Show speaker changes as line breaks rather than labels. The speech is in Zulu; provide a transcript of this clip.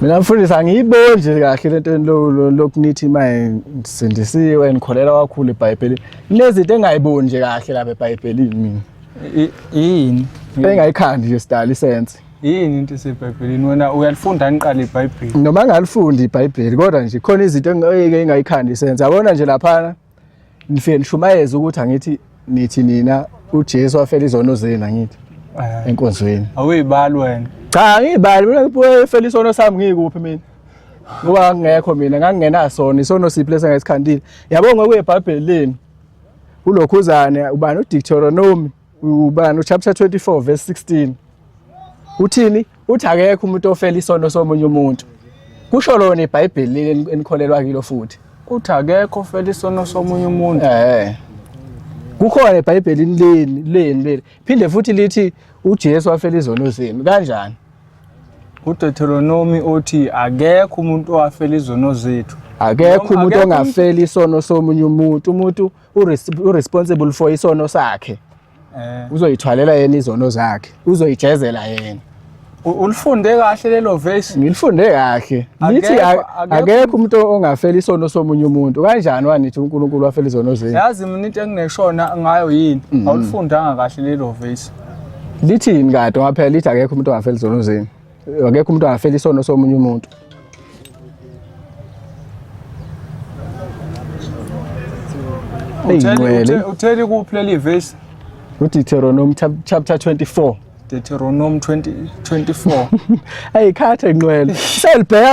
Mina mfundisi angiyiboni nje kahle lento lokunithi manje sindisiwe ngikholela kakhulu eBhayibhelini. Kunezinto engayiboni nje kahle lapha eBhayibhelini mina.
Yini?
Engayikhandi nje sidala isense.
Yini into eseBhayibhelini wena uyalifunda niqala iBhayibheli?
Noma ngalifundi iBhayibheli kodwa nje khona izinto engayikhandi isense. Yabona nje lapha nifike nishumayeze ukuthi angithi nithi nina uJesu wafela izono zenu angithi enkonzweni.
Awuyibali wena.
Cha ngiyibali mina ngifela isono sami ngikuphi mina. Ngoba ngekho mina ngangingenasona isono siphi lesengasikhandile. Yabonga kweBhayibhelini kulokhuzane ubani uDeuteronomy ubani uchapter 24 verse 16. Uthini? Uthi akekho umuntu ofela isono somunye umuntu. Kusho lona iBhayibheli enikholelwa kilo futhi.
Uthi akekho ofela isono somunye umuntu.
Kukhona eBhayibhelini leni. Phinde futhi lithi uJesu wafela izono zenu. Kanjani?
uDeuteronomy uthi akekho umuntu owafela izono zethu.
Akekho umuntu ongafela isono somunye umuntu. Umuntu uresponsible for isono sakhe. Uzoyithwalela yena izono zakhe. Uzoyijezela yena.
Ulifunde kahle lelo verse?
Ngilifunde kahle. Lithi akekho umuntu ongafela isono somunye umuntu. Kanjani wanithi uNkulunkulu wafela izono zenu?
Yazi mina into engingeshona ngayo yini? Awulifundanga kahle lelo verse.
Lithini kade ngaphela lithi akekho umuntu ongafela izono zenu. Akekho umuntu ongafela isono somunye umuntu.
Utheli kuphi leli verse?
uDeuteronomy chapter 24.
Deuteronomy 24.
Ayikhathe ngcwele. Selibheka